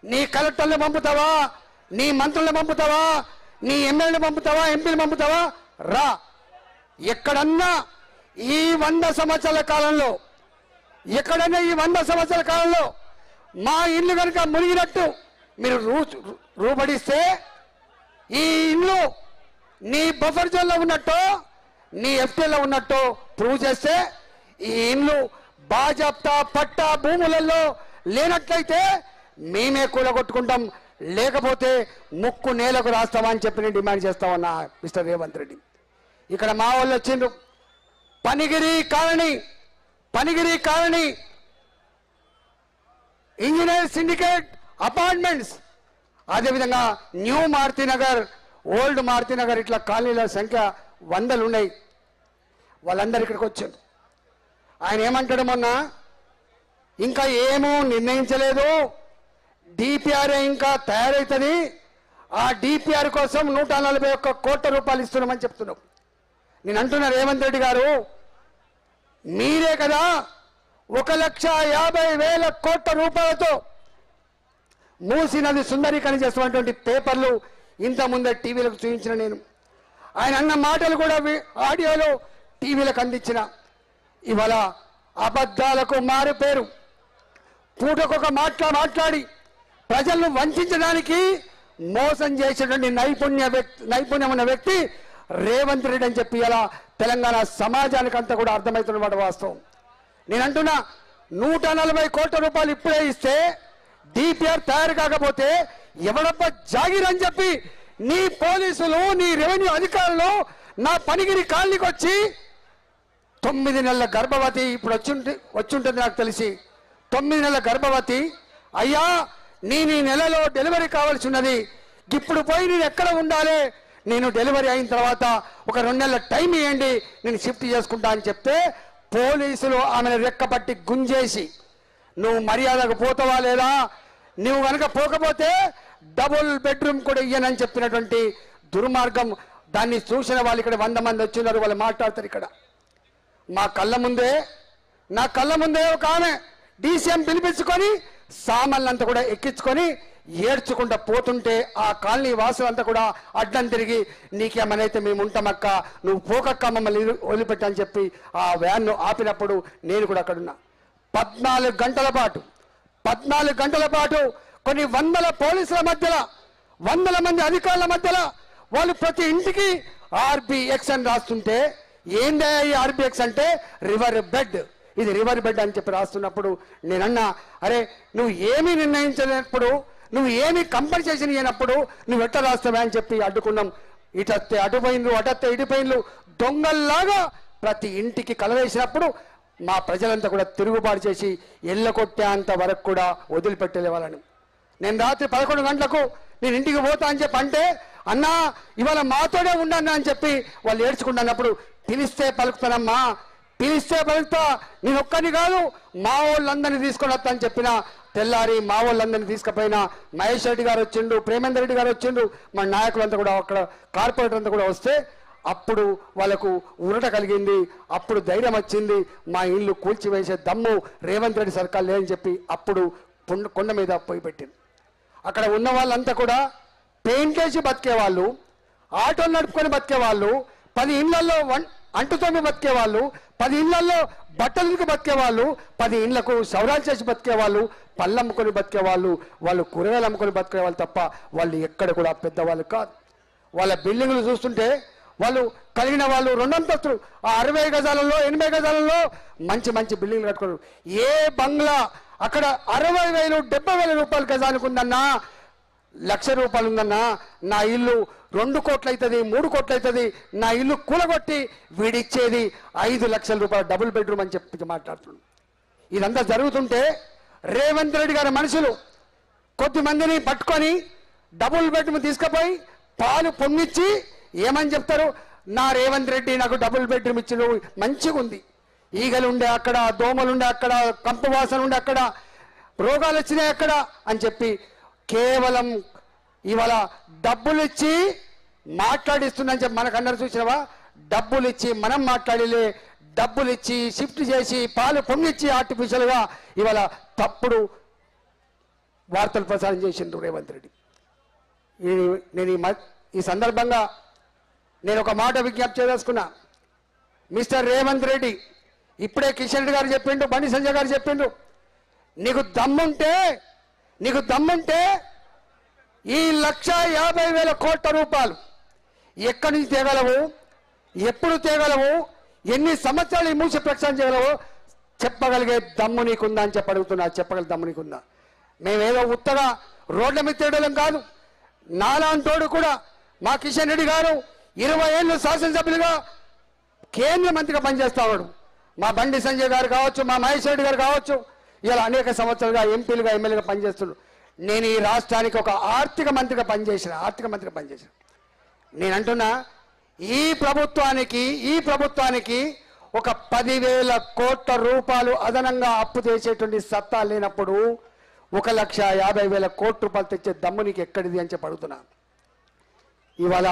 నీ కలెక్టర్లు పంపుతావా, నీ మంత్రులను పంపుతావా, నీ ఎమ్మెల్యేలు పంపుతావా, ఎంపీలు పంపుతావా? రా. ఎక్కడన్నా ఈ 100 సంవత్సరాల కాలంలో, ఎక్కడన్నా ఈ 100 సంవత్సరాల కాలంలో మా ఇల్లు కనుక మునిగినట్టు మీరు రూపడిస్తే, ఈ ఇల్లు నీ బఫర్ జోన్లో ఉన్నట్టు, నీ ఎఫ్టీలో ఉన్నట్టు ప్రూవ్ చేస్తే, ఈ ఇల్లు బాజాప్తా పట్టా భూములలో లేనట్లయితే మేమే కూలగొట్టుకుంటాం, లేకపోతే ముక్కు నేలకు రాస్తామని చెప్పి నేను డిమాండ్ చేస్తా ఉన్నా మిస్టర్ రేవంత్ రెడ్డి. ఇక్కడ మా వాళ్ళు వచ్చిండ్రు, Panigiri colony engineer syndicate apartments, అదేవిధంగా న్యూ మారుతినగర్, ఓల్డ్ మారుతినగర్, ఇట్లా కాలనీల సంఖ్య 100 ఉన్నాయి. వాళ్ళందరూ ఇక్కడికి వచ్చారు. ఆయన ఏమంటాడు, మొన్న ఇంకా ఏమో నిర్ణయించలేదు, డిపిఆర్ఏ ఇంకా తయారవుతుంది, ఆ డిపిఆర్ కోసం 141 కోట్ల రూపాయలు ఇస్తున్నామని చెప్తున్నాం. నేను అంటున్నా, రేవంత్ రెడ్డి గారు మీరే కదా 1,50,000 కోట్ల రూపాయలతో మూసీ నది సుందరీకరణ చేస్తున్నటువంటి పేపర్లు ఇంత ముందే టీవీలకు చూపించిన నేను. ఆయన అన్న మాటలు కూడా ఆడియోలో టీవీలకు అందించిన. ఇవాళ అబద్ధాలకు మారు పేరు, పూటకొక మాట్లాడి ప్రజలను వంచడానికి మోసం చేసేటువంటి నైపుణ్యం ఉన్న వ్యక్తి రేవంత్ రెడ్డి అని చెప్పి ఇలా తెలంగాణ సమాజానికి అంతా కూడా అర్థమవుతున్నమాట వాస్తవం. నేను అంటున్నా, 140 కోట్ల రూపాయలు ఇప్పుడే ఇస్తే డిపిఆర్ తయారు కాకపోతే ఎవడబ్బ జాగిర్ అని చెప్పి నీ పోలీసులు, నీ రెవెన్యూ అధికారులు నా పనిగిరి కాలనీకి వచ్చి 9 నెలల గర్భవతి, ఇప్పుడు వచ్చుంటుంది నాకు తెలిసి, 9 నెలల గర్భవతి, అయ్యా నీ నెలలో డెలివరీ కావాల్సి ఉన్నది, ఇప్పుడు పోయి నేను ఎక్కడ ఉండాలి, నేను డెలివరీ అయిన తర్వాత ఒక 2 నెలల టైం ఇవ్వండి, నేను షిఫ్ట్ చేసుకుంటా అని చెప్తే పోలీసులు ఆమెను రెక్కపట్టి గుంజేసి, నువ్వు మర్యాదకు పోతావా లేదా, నువ్వు కనుక పోకపోతే డబుల్ బెడ్రూమ్ కూడా ఇయ్యనని చెప్పినటువంటి దుర్మార్గం. దాన్ని చూసిన వాళ్ళు ఇక్కడ 100 మంది వచ్చినారు, వాళ్ళు మాట్లాడతారు. ఇక్కడ నా కళ్ళ ముందే ఒక ఆమె డీసీఎం పిలిపించుకొని సామాన్లంతా కూడా ఎక్కించుకొని ఏడ్చుకుంటా పోతుంటే ఆ కాలనీ వాసులంతా కూడా అడ్డం తిరిగి, నీకేమనైతే మేము ఉంటామక్క, నువ్వు పోకక్క, మమ్మల్ని వదిలిపెట్టని చెప్పి ఆ వ్యాన్ను ఆపినప్పుడు నేను కూడా అక్కడున్నా. 14 గంటల పాటు కొన్ని 100 పోలీసుల మధ్యలో, 100 మంది అధికారుల మధ్యలో వాళ్ళు ప్రతి ఇంటికి ఆర్బిఎక్స్ అని రాస్తుంటే, ఏందే ఈ ఆర్బిఎక్స్ అంటే రివర్ బెడ్, ఇది రివర్ బెడ్ అని చెప్పి రాస్తున్నప్పుడు నేనన్నా, అరే నువ్వు ఏమీ నిర్ణయించలేనప్పుడు, నువ్వు ఏమీ కంపల్సేషన్ ఇవ్వనప్పుడు నువ్వు ఎట్లా రాస్తావా అని చెప్పి అడ్డుకున్నాం. ఇటత్తే అటుపోయిండ్రు, అటత్తే ఇటుపోయిండ్రు, దొంగల్లాగా ప్రతి ఇంటికి కలవేసినప్పుడు మా ప్రజలంతా కూడా తిరుగుబాటు చేసి ఎల్లకొట్టేంత వరకు కూడా వదిలిపెట్టలే వాళ్ళని. నేను రాత్రి 11 గంటలకు నేను ఇంటికి పోతా అని చెప్పి అంటే, అన్నా ఇవాళ మాతోనే ఉండన్నా అని చెప్పి వాళ్ళు ఏడ్చుకుంటున్నప్పుడు, పిలిస్తే పలుకుతానమ్మా, పిలిస్తే పలుకుతా, నేను ఒక్కని కాదు మా వాళ్ళందరినీ తీసుకొని వస్తా అని చెప్పిన. తెల్లారి మా వాళ్ళందరినీ తీసుకుపోయినా మహేష్ రెడ్డి గారు వచ్చిండు, ప్రేమేందర్ రెడ్డి గారు వచ్చిండు, మన నాయకులంతా కూడా అక్కడ కార్పొరేటర్ అంతా కూడా వస్తే అప్పుడు వాళ్ళకు ఉరట కలిగింది, అప్పుడు ధైర్యం వచ్చింది, మా ఇల్లు కూల్చివేసే దమ్ము రేవంత్ రెడ్డి సర్కార్ లేదని చెప్పి అప్పుడు కొండ మీద పోయి పెట్టింది. అక్కడ ఉన్న వాళ్ళంతా కూడా పెయింట్ వేసి బతికేవాళ్ళు, ఆటోలు నడుపుకొని బతికేవాళ్ళు, 10 ఇళ్లలో అంటుతోమి బతికేవాళ్ళు, 10 ఇళ్లలో బట్టలకు బతికేవాళ్ళు, 10 ఇళ్లకు సౌరాలు చేసి బతికేవాళ్ళు, పళ్ళు అమ్ముకొని బతికేవాళ్ళు, వాళ్ళు కూరగాయలు అమ్ముకొని బతికేవాళ్ళు తప్ప వాళ్ళు ఎక్కడ కూడా పెద్దవాళ్ళు కాదు. వాళ్ళ బిల్డింగ్లు చూస్తుంటే వాళ్ళు కలిగిన వాళ్ళు 2 అంతస్తులు, ఆ 60 గజాలలో 80 గజాలలో మంచి మంచి బిల్డింగ్లు కట్టుకున్నారు. ఏ బంగ్లా అక్కడ 60,000 70,000 రూపాయలు గజానికి ఉందన్నా, 1,00,000 రూపాయలు ఉందన్నా, నా ఇల్లు 2 కోట్లు అవుతుంది, 3 కోట్లు అవుతుంది, నా ఇల్లు కూలగొట్టి వీడిచ్చేది 5 లక్షల రూపాయలు డబుల్ బెడ్రూమ్ అని చెప్పి మాట్లాడుతున్నాడు. ఇదంతా జరుగుతుంటే రేవంత్ రెడ్డి గారి మనుషులు కొద్దిమందిని పట్టుకొని డబుల్ బెడ్రూమ్ తీసుకుపోయి పాలు పొంగిచ్చి ఏమని చెప్తారు, నా రేవంత్ రెడ్డి నాకు డబుల్ బెడ్రూమ్ ఇచ్చిన మంచిగా ఉంది, ఈగలు ఉండే అక్కడ, దోమలు ఉండే అక్కడ, కంపు వాసన ఉండే అక్కడ, రోగాలు వచ్చినాయి అక్కడ అని చెప్పి కేవలం ఇవాళ డబ్బులు ఇచ్చి మాట్లాడిస్తుందని చెప్పి మనకు అందరూ చూసినవా, డబ్బులు ఇచ్చి మనం మాట్లాడలే, డబ్బులు ఇచ్చి షిఫ్ట్ చేసి పాలు పొంగిచ్చి ఆర్టిఫిషియల్గా ఇవాళ తప్పుడు వార్తలు ప్రసారం చేసిండ్రు రేవంత్ రెడ్డి. నేను ఈ సందర్భంగా నేను ఒక మాట విజ్ఞప్తి చేసుకున్నా. మిస్టర్ రేవంత్ రెడ్డి, ఇప్పుడే కిషన్ రెడ్డి గారు చెప్పిండు, బండి సంజయ్ గారు చెప్పిండు, నీకు దమ్ముంటే ఈ 1,50,000 కోట్ల రూపాయలు ఎక్కడి నుంచి తేగలవు, ఎప్పుడు తేగలవు, ఎన్ని సంవత్సరాలు ఈ మూసి ప్రక్షాళన చేయగలవు చెప్పగలిగే దమ్ము నీకుందా అని చెప్పగలుగుతున్నా. చెప్పగలిగే దమ్ము నీకుందా? మేమేదో ఉత్తగా రోడ్ల మీద తిరగడం కాదు. నాలాంటోడు కూడా మా కిషన్ రెడ్డి గారు 20 ఏళ్ళు శాసనసభ్యులుగా కేంద్ర మంత్రిగా పనిచేస్తాడు. మా బండి సంజయ్ గారు కావచ్చు, మా మహేష్ రెడ్డి గారు కావచ్చు, ఇలా అనేక సంవత్సరాలుగా ఎంపీలుగా ఎమ్మెల్యేగా పనిచేస్తున్నాడు. నేను ఈ రాష్ట్రానికి ఒక ఆర్థిక మంత్రిగా పనిచేసిన. నేను అంటున్నా, ఈ ప్రభుత్వానికి ఒక 10,000 కోట్ల రూపాయలు అదనంగా అప్పు చేసేటువంటి సత్తా లేనప్పుడు 1,50,000 కోట్ల రూపాయలు తెచ్చే దమ్ము నీకు ఎక్కడిది అని చెప్పి అడుగుతున్నా. ఇవాళ